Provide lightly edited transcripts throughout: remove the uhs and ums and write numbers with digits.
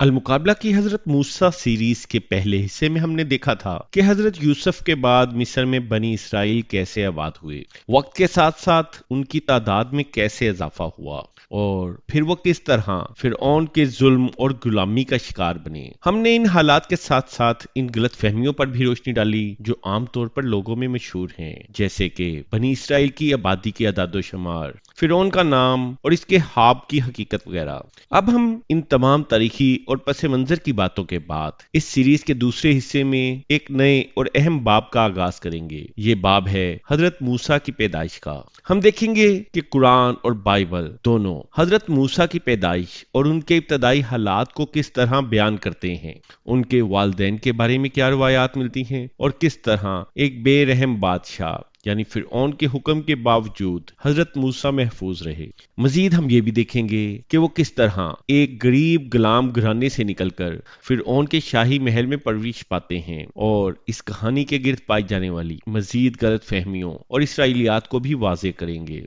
المقابلہ کی حضرت موسیٰ سیریز کے پہلے حصے میں ہم نے دیکھا تھا کہ حضرت یوسف کے بعد مصر میں بنی اسرائیل کیسے آباد ہوئے، وقت کے ساتھ ساتھ ان کی تعداد میں کیسے اضافہ ہوا اور پھر وہ کس طرح فرعون کے ظلم اور غلامی کا شکار بنے۔ ہم نے ان حالات کے ساتھ ساتھ ان غلط فہمیوں پر بھی روشنی ڈالی جو عام طور پر لوگوں میں مشہور ہیں، جیسے کہ بنی اسرائیل کی آبادی کی اعداد و شمار، فرعون کا نام اور اس کے خواب کی حقیقت وغیرہ۔ اب ہم ان تمام تاریخی اور پس منظر کی باتوں کے بعد اس سیریز کے دوسرے حصے میں ایک نئے اور اہم باب کا آغاز کریں گے۔ یہ باب ہے حضرت موسیٰ کی پیدائش کا۔ ہم دیکھیں گے کہ قرآن اور بائبل دونوں حضرت موسیٰ کی پیدائش اور ان کے ابتدائی حالات کو کس طرح بیان کرتے ہیں، ان کے والدین کے بارے میں کیا روایات ملتی ہیں اور کس طرح ایک بے رحم بادشاہ یعنی فرعون کے حکم کے باوجود حضرت موسیٰ محفوظ رہے۔ مزید ہم یہ بھی دیکھیں گے کہ وہ کس طرح ایک غریب غلام گھرانے سے نکل کر فرعون کے شاہی محل میں پرورش پاتے ہیں، اور اس کہانی کے گرد پائی جانے والی مزید غلط فہمیوں اور اسرائیلیات کو بھی واضح کریں گے۔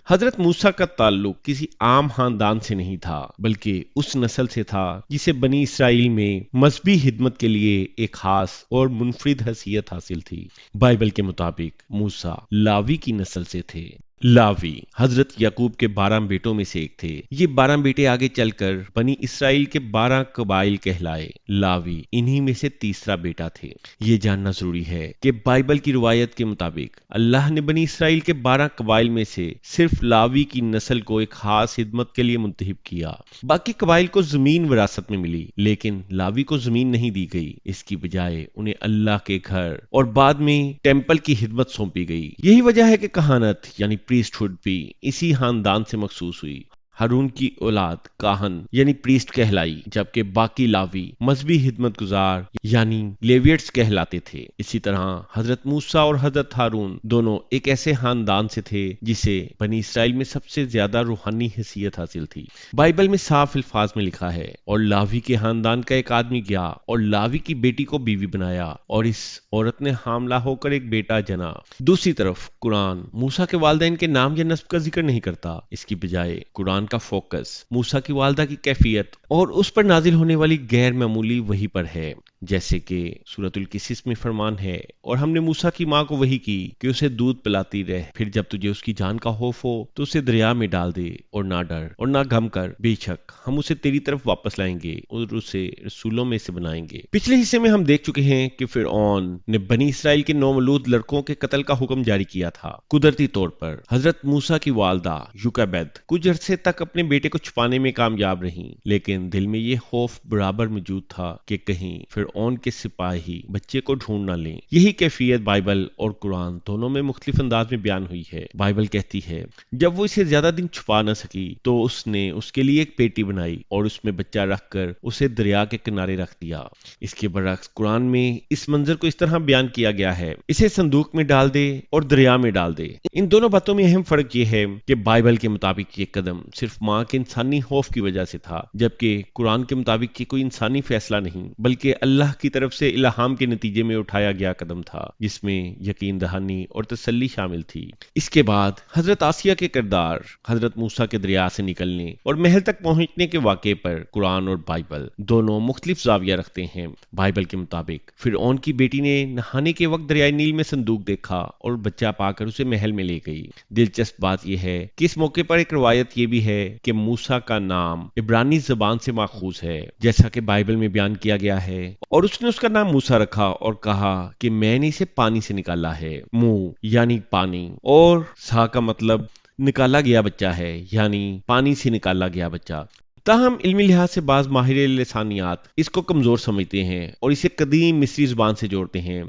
حضرت موسیٰ کا تعلق کسی عام خاندان سے نہیں تھا، بلکہ اس نسل سے تھا جسے بنی اسرائیل میں مذہبی خدمت کے لیے ایک خاص اور منفرد حیثیت حاصل تھی۔ بائبل کے مطابق موسیٰ لاوی کی نسل سے تھے۔ لاوی حضرت یعقوب کے 12 بیٹوں میں سے ایک تھے۔ یہ 12 بیٹے آگے چل کر بنی اسرائیل کے 12 قبائل کہلائے۔ لاوی انہی میں سے تیسرا بیٹا تھے۔ یہ جاننا ضروری ہے کہ بائبل کی روایت کے مطابق اللہ نے بنی اسرائیل کے 12 قبائل میں سے صرف لاوی کی نسل کو ایک خاص خدمت کے لیے منتخب کیا۔ باقی قبائل کو زمین وراثت میں ملی، لیکن لاوی کو زمین نہیں دی گئی۔ اس کی بجائے انہیں اللہ کے گھر اور بعد میں ٹیمپل کی خدمت سونپی گئی۔ یہی وجہ ہے کہ کہانت یعنی پریسٹ ہوڈ بھی اسی خاندان سے مخصوص ہوئی۔ ہارون کی اولاد کاہن یعنی پریسٹ کہلائی، جبکہ باقی لاوی مذہبی خدمت گزار یعنی لیویٹس کہلاتے تھے۔ اسی طرح حضرت موسیٰ اور حضرت ہارون دونوں ایک ایسے خاندان سے تھے جسے بنی اسرائیل میں سب سے زیادہ روحانی حیثیت حاصل تھی۔ بائبل میں صاف الفاظ میں لکھا ہے، اور لاوی کے خاندان کا ایک آدمی گیا اور لاوی کی بیٹی کو بیوی بنایا، اور اس عورت نے حاملہ ہو کر ایک بیٹا جنا۔ دوسری طرف قرآن موسیٰ کے والدین کے نام یا نسب کا ذکر نہیں کرتا، اس کی بجائے قرآن کا فوکس موسیٰ کی والدہ کی کیفیت اور اس پر نازل ہونے والی غیر معمولی وحی پر ہے، جیسے کہ سورۃ القصص میں فرمان ہے، اور ہم نے موسیٰ کی ماں کو وحی کی کہ اسے دودھ پلاتی رہ، پھر جب تجھے اس کی جان کا خوف ہو تو اسے دریا میں ڈال دے، اور نہ ڈر اور نہ غم کر، بے شک ہم اسے تیری طرف واپس لائیں گے اور اسے رسولوں میں سے بنائیں گے۔ پچھلے حصے میں ہم دیکھ چکے ہیں کہ فرعون نے بنی اسرائیل کے نومولود لڑکوں کے قتل کا حکم جاری کیا تھا۔ قدرتی طور پر حضرت موسیٰ کی والدہ یوکیبد کچھ عرصے تک اپنے بیٹے کو چھپانے میں کامیاب رہیں، لیکن دل میں یہ خوف برابر موجود تھا کہ کہیں فرعون کے سپاہی بچے کو ڈھونڈ نہ لیں۔ یہی کیفیت بائبل اور قرآن دونوں میں مختلف انداز میں بیان ہوئی ہے۔ بائبل کہتی ہے جب وہ اسے زیادہ دن چھپا نہ سکی تو اس نے اس کے لیے ایک پیٹی بنائی اور اس میں بچہ رکھ کر اسے دریا کے کنارے رکھ دیا۔ اس کے برعکس قرآن میں اس منظر کو اس طرح بیان کیا گیا ہے، اسے صندوق میں ڈال دے اور دریا میں ڈال دے۔ ان دونوں باتوں میں اہم فرق یہ ہے کہ بائبل کے مطابق یہ قدم صرف ماں کے انسانی خوف کی وجہ سے تھا، جبکہ قرآن کے مطابق یہ کوئی انسانی فیصلہ نہیں بلکہ اللہ کی طرف سے الہام کے نتیجے میں اٹھایا گیا قدم تھا، جس میں یقین دہانی اور تسلی شامل تھی۔ اس کے بعد حضرت آسیہ کے کردار، حضرت موسیٰ کے دریا سے نکلنے اور محل تک پہنچنے کے واقعے پر قرآن اور بائبل دونوں مختلف زاویہ رکھتے ہیں۔ بائبل کے مطابق فرعون کی بیٹی نے نہانے کے وقت دریائے نیل میں صندوق دیکھا اور بچہ پا کر اسے محل میں لے گئی۔ دلچسپ بات یہ ہے کہ اس موقع پر ایک روایت یہ بھی ہے کہ موسیٰ کا نام عبرانی زبان سے ماخوذ ہے، جیسا کہ بائبل میں بیان کیا گیا ہے، اور اس نے اس کا نام موسیٰ رکھا اور کہا کہ میں نے اسے پانی سے نکالا ہے۔ مو یعنی پانی اور سا کا مطلب نکالا گیا بچہ ہے، یعنی پانی سے نکالا گیا بچہ۔ تاہم علمی لحاظ سے بعض ماہر لسانیات اس کو کمزور سمجھتے ہیں اور اسے قدیم مصری زبان سے جوڑتے ہیں۔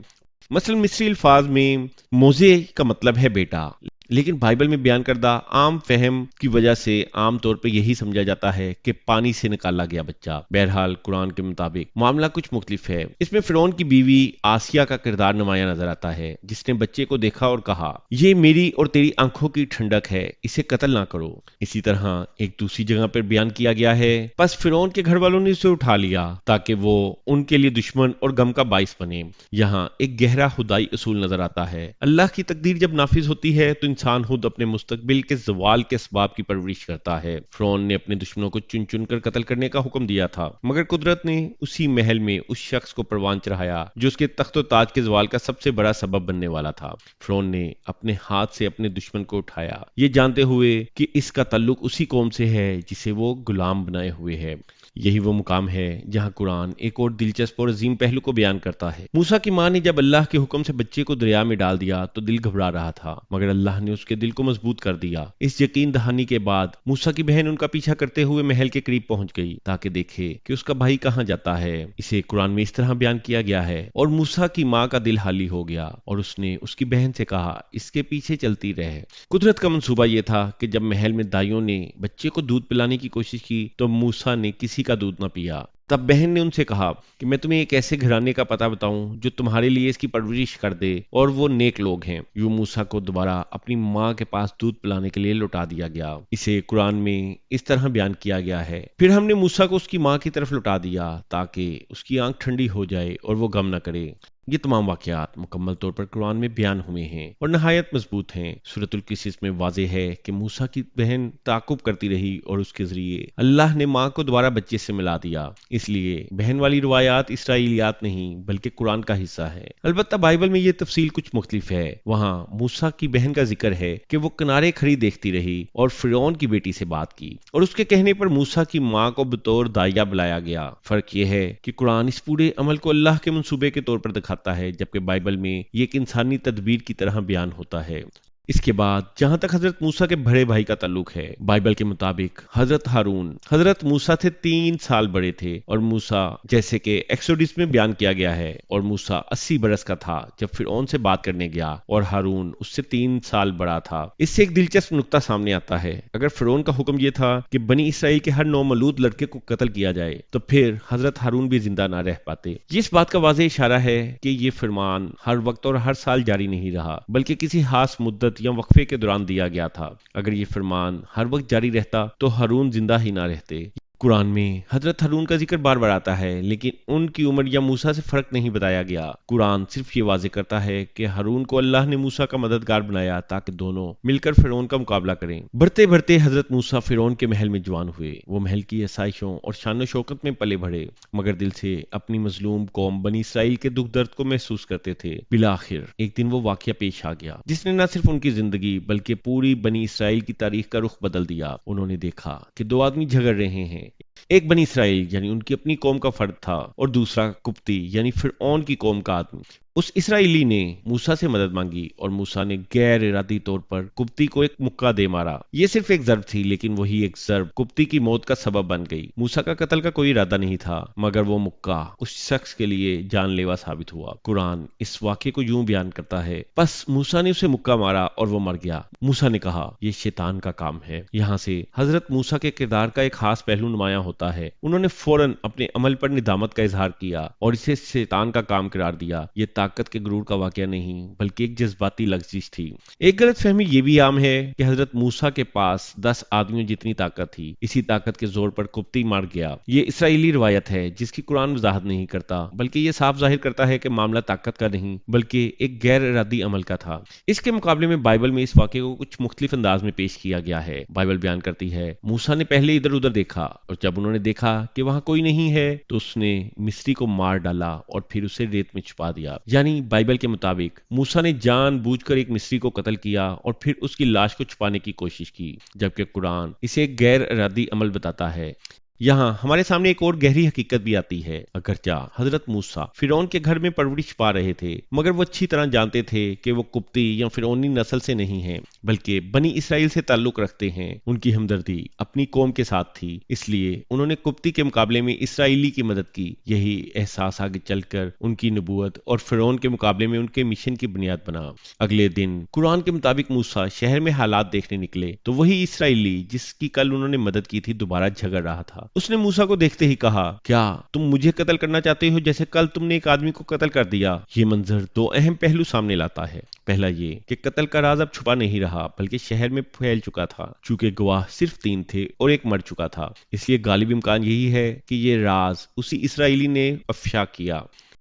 مثلا مصری الفاظ میں موزے کا مطلب ہے بیٹا، لیکن بائبل میں بیان کردہ عام فہم کی وجہ سے عام طور پہ یہی سمجھا جاتا ہے کہ پانی سے نکالا گیا بچہ۔ بہرحال قرآن کے مطابق معاملہ کچھ مختلف ہے۔ اس میں فرعون کی بیوی آسیہ کا کردار نمایاں نظر آتا ہے، جس نے بچے کو دیکھا اور کہا یہ میری اور تیری آنکھوں کی ٹھنڈک ہے، اسے قتل نہ کرو۔ اسی طرح ایک دوسری جگہ پر بیان کیا گیا ہے پس فرعون کے گھر والوں نے اسے اٹھا لیا تاکہ وہ ان کے لیے دشمن اور غم کا باعث بنے۔ یہاں ایک گہرا خدائی اصول نظر آتا ہے، اللہ کی تقدیر جب نافذ ہوتی ہے تو انسان خود اپنے مستقبل کے زوال کے اسباب کی پرورش کرتا ہے۔ فرعون نے اپنے دشمنوں کو چن چن کر قتل کرنے کا حکم دیا تھا، مگر قدرت نے اسی محل میں اس شخص کو پروان چڑھایا جو اس کے تخت و تاج کے زوال کا سب سے بڑا سبب بننے والا تھا۔ فرعون نے اپنے ہاتھ سے اپنے دشمن کو اٹھایا، یہ جانتے ہوئے کہ اس کا تعلق اسی قوم سے ہے جسے وہ غلام بنائے ہوئے ہے۔ یہی وہ مقام ہے جہاں قرآن ایک اور دلچسپ اور عظیم پہلو کو بیان کرتا ہے۔ موسیٰ کی ماں نے جب اللہ کے حکم سے بچے کو دریا میں ڈال دیا تو دل گھبرا رہا تھا، مگر اللہ نے اس کے دل کو مضبوط کر دیا۔ اس یقین دہانی کے بعد موسیٰ کی بہن ان کا پیچھا کرتے ہوئے محل کے قریب پہنچ گئی تاکہ دیکھے کہ اس کا بھائی کہاں جاتا ہے۔ اسے قرآن میں اس طرح بیان کیا گیا ہے، اور موسیٰ کی ماں کا دل حالی ہو گیا اور اس نے اس کی بہن سے کہا، اس کے پیچھے چلتی رہ۔ قدرت کا منصوبہ یہ تھا کہ جب محل میں دائیوں نے بچے کو دودھ پلانے کی کوشش کی تو موسیٰ نے کسی کا دودھ نہ پیا۔ تب بہن نے ان سے کہا کہ میں تمہیں ایک ایسے گھرانے کا پتہ بتاؤں جو تمہارے لیے اس کی پرورش کر دے، اور وہ نیک لوگ ہیں۔ یوں موسیٰ کو دوبارہ اپنی ماں کے پاس دودھ پلانے کے لیے لوٹا دیا گیا۔ اسے قرآن میں اس طرح بیان کیا گیا ہے، پھر ہم نے موسیٰ کو اس کی ماں کی طرف لوٹا دیا تاکہ اس کی آنکھ ٹھنڈی ہو جائے اور وہ غم نہ کرے۔ یہ تمام واقعات مکمل طور پر قرآن میں بیان ہوئے ہیں اور نہایت مضبوط ہیں۔ سورۃ القصص میں واضح ہے کہ موسیٰ کی بہن تعاقب کرتی رہی اور اس کے ذریعے اللہ نے ماں کو دوبارہ بچے سے ملا دیا۔ اس لیے بہن والی روایات اسرائیلیات نہیں بلکہ قرآن کا حصہ ہے۔ البتہ بائبل میں یہ تفصیل کچھ مختلف ہے۔ وہاں موسیٰ کی بہن کا ذکر ہے کہ وہ کنارے کھڑی دیکھتی رہی اور فرعون کی بیٹی سے بات کی، اور اس کے کہنے پر موسیٰ کی ماں کو بطور داعیہ بلایا گیا۔ فرق یہ ہے کہ قرآن اس پورے عمل کو اللہ کے منصوبے کے طور پر دکھاتا ہے، جبکہ بائبل میں یہ ایک انسانی تدبیر کی طرح بیان ہوتا ہے۔ اس کے بعد جہاں تک حضرت موسیٰ کے بڑے بھائی کا تعلق ہے، بائبل کے مطابق حضرت ہارون حضرت موسیٰ سے 3 سال بڑے تھے، اور موسیٰ جیسے کہ ایکسوڈس میں بیان کیا گیا ہے، اور موسیٰ 80 برس کا تھا جب فرعون سے بات کرنے گیا، اور ہارون اس سے 3 سال بڑا تھا۔ اس سے ایک دلچسپ نقطہ سامنے آتا ہے، اگر فرعون کا حکم یہ تھا کہ بنی اسرائیل کے ہر نومولود لڑکے کو قتل کیا جائے تو پھر حضرت ہارون بھی زندہ نہ رہ پاتے۔ یہ اس بات کا واضح اشارہ ہے کہ یہ فرمان ہر وقت اور ہر سال جاری نہیں رہا، بلکہ کسی خاص مدت یا وقفے کے دوران دیا گیا تھا۔ اگر یہ فرمان ہر وقت جاری رہتا تو ہارون زندہ ہی نہ رہتے۔ قرآن میں حضرت ہارون کا ذکر بار بار آتا ہے، لیکن ان کی عمر یا موسیٰ سے فرق نہیں بتایا گیا۔ قرآن صرف یہ واضح کرتا ہے کہ ہارون کو اللہ نے موسیٰ کا مددگار بنایا تاکہ دونوں مل کر فرعون کا مقابلہ کریں۔ بڑھتے بڑھتے حضرت موسیٰ فرعون کے محل میں جوان ہوئے۔ وہ محل کی آسائشوں اور شان و شوکت میں پلے بڑھے، مگر دل سے اپنی مظلوم قوم بنی اسرائیل کے دکھ درد کو محسوس کرتے تھے۔ بالآخر ایک دن وہ واقعہ پیش آ گیا جس نے نہ صرف ان کی زندگی بلکہ پوری بنی اسرائیل کی تاریخ کا رخ بدل دیا۔ انہوں نے دیکھا کہ 2 آدمی جھگڑ رہے ہیں، ایک بنی اسرائیل یعنی ان کی اپنی قوم کا فرد تھا، اور دوسرا قبطی یعنی فرعون کی قوم کا آدمی۔ اس اسرائیلی نے موسیٰ سے مدد مانگی اور موسیٰ نے غیر ارادی طور پر قبطی کو ایک مکہ دے مارا۔ یہ صرف ایک ضرب تھی، لیکن وہی ایک ضرب قبطی کی موت کا سبب بن گئی۔ موسیٰ کا قتل کا کوئی ارادہ نہیں تھا، مگر وہ مکہ اس شخص کے لیے جان لیوا ثابت ہوا۔ قرآن اس واقعے کو یوں بیان کرتا ہے، پس موسیٰ نے اسے مکہ مارا اور وہ مر گیا۔ موسیٰ نے کہا، یہ شیطان کا کام ہے۔ یہاں سے حضرت موسیٰ کے کردار کا ایک خاص پہلو نمایاں ہوتا ہے۔ انہوں نے فوراً اپنے عمل پر ندامت کا اظہار کیا اور اسے شیطان کا کام قرار دیا۔ یہ طاقت کے غرور کا واقعہ نہیں بلکہ ایک جذباتی لغزش تھی۔ ایک غلط فہمی یہ بھی عام ہے کہ حضرت موسیٰ کے پاس 10 آدمیوں جتنی طاقت تھی، اسی طاقت کے زور پر قبطی مار گیا۔ یہ اسرائیلی روایت ہے جس کی قرآن وضاحت نہیں کرتا، بلکہ یہ صاف ظاہر کرتا ہے کہ معاملہ طاقت کا نہیں بلکہ ایک غیر ارادی عمل کا تھا۔ اس کے مقابلے میں بائبل میں اس واقعے کو کچھ مختلف انداز میں پیش کیا گیا ہے۔ بائبل بیان کرتی ہے، موسیٰ نے پہلے ادھر ادھر دیکھا، اور جب انہوں نے دیکھا کہ وہاں کوئی نہیں ہے تو اس نے مصری کو مار ڈالا اور پھر اسے ریت میں چھپا دیا۔ یعنی بائبل کے مطابق موسیٰ نے جان بوجھ کر ایک مصری کو قتل کیا اور پھر اس کی لاش کو چھپانے کی کوشش کی، جبکہ قرآن اسے ایک غیر ارادی عمل بتاتا ہے۔ یہاں ہمارے سامنے ایک اور گہری حقیقت بھی آتی ہے۔ اگرچہ حضرت موسیٰ فرعون کے گھر میں پرورش پا رہے تھے، مگر وہ اچھی طرح جانتے تھے کہ وہ قبطی یا فرعونی نسل سے نہیں ہیں بلکہ بنی اسرائیل سے تعلق رکھتے ہیں۔ ان کی ہمدردی اپنی قوم کے ساتھ تھی، اس لیے انہوں نے قبطی کے مقابلے میں اسرائیلی کی مدد کی۔ یہی احساس آگے چل کر ان کی نبوت اور فرعون کے مقابلے میں ان کے مشن کی بنیاد بنا۔ اگلے دن قرآن کے مطابق موسیٰ شہر میں حالات دیکھنے نکلے تو وہی اسرائیلی جس کی کل انہوں نے مدد کی تھی دوبارہ جھگڑ رہا تھا۔ اس نے موسیٰ کو دیکھتے ہی کہا، کیا تم مجھے قتل کرنا چاہتے ہو جیسے کل تم نے ایک آدمی کو قتل کر دیا؟ یہ منظر 2 اہم پہلو سامنے لاتا ہے۔ پہلا یہ کہ قتل کا راز اب چھپا نہیں رہا بلکہ شہر میں پھیل چکا تھا، چونکہ گواہ صرف 3 تھے اور ایک مر چکا تھا، اس لیے غالب امکان یہی ہے کہ یہ راز اسی اسرائیلی نے افشا کیا۔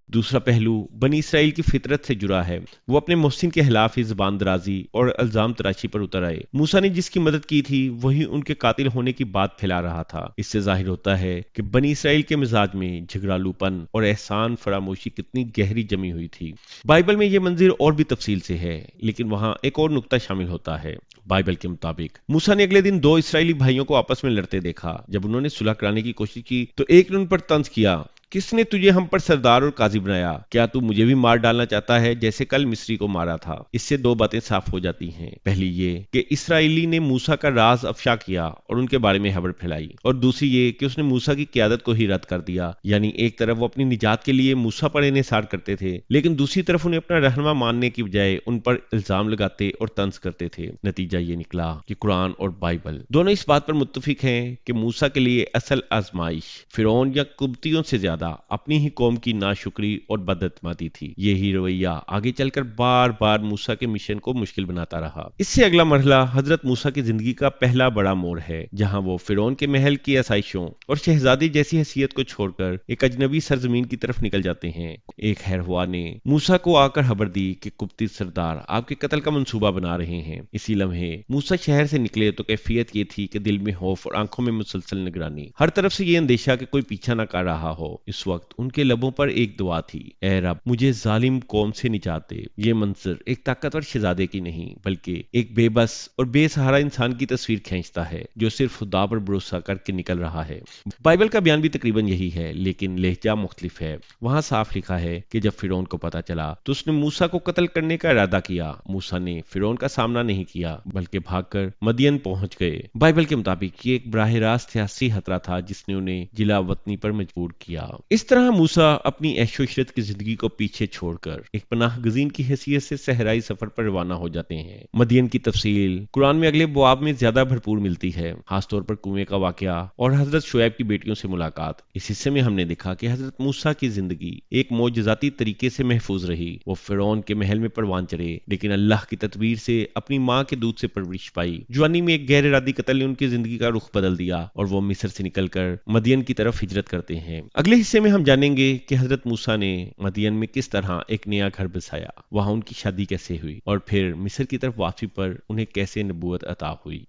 دوسرا پہلو بنی اسرائیل کی فطرت سے جڑا ہے۔ وہ اپنے محسن کے خلاف ہی زبان درازی اور الزام تراشی پر اتر آئے۔ موسیٰ نے جس کی مدد کی تھی وہی ان کے قاتل ہونے کی بات پھیلا رہا تھا۔ اس سے ظاہر ہوتا ہے کہ بنی اسرائیل کے مزاج میں جھگڑالو پن اور احسان فراموشی کتنی گہری جمی ہوئی تھی۔ بائبل میں یہ منظر اور بھی تفصیل سے ہے، لیکن وہاں ایک اور نقطہ شامل ہوتا ہے۔ بائبل کے مطابق موسیٰ نے اگلے دن دو اسرائیلی بھائیوں کو آپس میں لڑتے دیکھا۔ جب انہوں نے صلح کرانے کی کوشش کی تو ایک نے ان پر طنز کیا، کس نے تجھے ہم پر سردار اور قاضی بنایا؟ کیا تو مجھے بھی مار ڈالنا چاہتا ہے جیسے کل مصری کو مارا تھا؟ اس سے دو باتیں صاف ہو جاتی ہیں۔ پہلی یہ کہ اسرائیلی نے موسیٰ کا راز افشا کیا اور ان کے بارے میں خبر پھیلائی، اور دوسری یہ کہ اس نے موسیٰ کی قیادت کو ہی رد کر دیا۔ یعنی ایک طرف وہ اپنی نجات کے لیے موسیٰ پر انحصار کرتے تھے، لیکن دوسری طرف انہیں اپنا رہنما ماننے کی بجائے ان پر الزام لگاتے اور طنز کرتے تھے۔ نتیجہ یہ نکلا کہ قرآن اور بائبل دونوں اس بات پر متفق ہیں کہ موسیٰ کے لیے اصل آزمائش فرعون یا قبطیوں سے زیادہ اپنی ہی قوم کی ناشکری اور بدعتمادی تھی۔ یہی رویہ آگے چل کر بار بار موسیٰ کے مشن کو مشکل بناتا رہا۔ اس سے اگلا مرحلہ حضرت موسیٰ کی زندگی کا پہلا بڑا موڑ ہے، جہاں وہ فرعون کے محل کی آسائشوں اور شہزادی جیسی حیثیت کو چھوڑ کر ایک اجنبی سرزمین کی طرف نکل جاتے ہیں۔ ایک خیرخواہ نے موسیٰ کو آ کر خبر دی کہ قبطی سردار آپ کے قتل کا منصوبہ بنا رہے ہیں۔ اسی لمحے موسیٰ شہر سے نکلے تو کیفیت یہ تھی کہ دل میں خوف اور آنکھوں میں مسلسل نگرانی، ہر طرف سے یہ اندیشہ کہ کوئی پیچھا نہ کر رہا ہو۔ اس وقت ان کے لبوں پر ایک دعا تھی، اے رب مجھے ظالم قوم سے نجات دے۔ یہ منظر ایک طاقتور شہزادے کی نہیں بلکہ ایک بے بس اور بے سہارا انسان کی تصویر کھینچتا ہے جو صرف خدا پر بھروسہ کر کے نکل رہا ہے۔ بائبل کا بیان بھی تقریباً یہی ہے، لیکن لہجہ مختلف ہے۔ وہاں صاف لکھا ہے کہ جب فرعون کو پتہ چلا تو اس نے موسیٰ کو قتل کرنے کا ارادہ کیا۔ موسیٰ نے فرعون کا سامنا نہیں کیا بلکہ بھاگ کر مدین پہنچ گئے۔ بائبل کے مطابق یہ ایک براہ راست سیاسی خطرہ تھا جس نے انہیں جلا وطنی پر مجبور کیا۔ اس طرح موسیٰ اپنی عیش و عشرت کی زندگی کو پیچھے چھوڑ کر ایک پناہ گزین کی حیثیت سے صحرائی سفر پر روانہ ہو جاتے ہیں۔ مدین کی تفصیل قرآن میں اگلے بواب میں زیادہ بھرپور ملتی ہے، خاص طور پر کنویں کا واقعہ اور حضرت شعیب کی بیٹیوں سے ملاقات۔ اس حصے میں ہم نے دیکھا کہ حضرت موسیٰ کی زندگی ایک معجزاتی طریقے سے محفوظ رہی۔ وہ فرعون کے محل میں پروان چڑھے، لیکن اللہ کی تدبیر سے اپنی ماں کے دودھ سے پرورش پائی۔ جوانی میں ایک غیر ارادی قتل نے ان کی زندگی کا رخ بدل دیا اور وہ مصر سے نکل کر مدین کی طرف ہجرت کرتے ہیں۔ اگلے حصے میں ہم جانیں گے کہ حضرت موسیٰ نے مدین میں کس طرح ایک نیا گھر بسایا، وہاں ان کی شادی کیسے ہوئی، اور پھر مصر کی طرف واپسی پر انہیں کیسے نبوت عطا ہوئی۔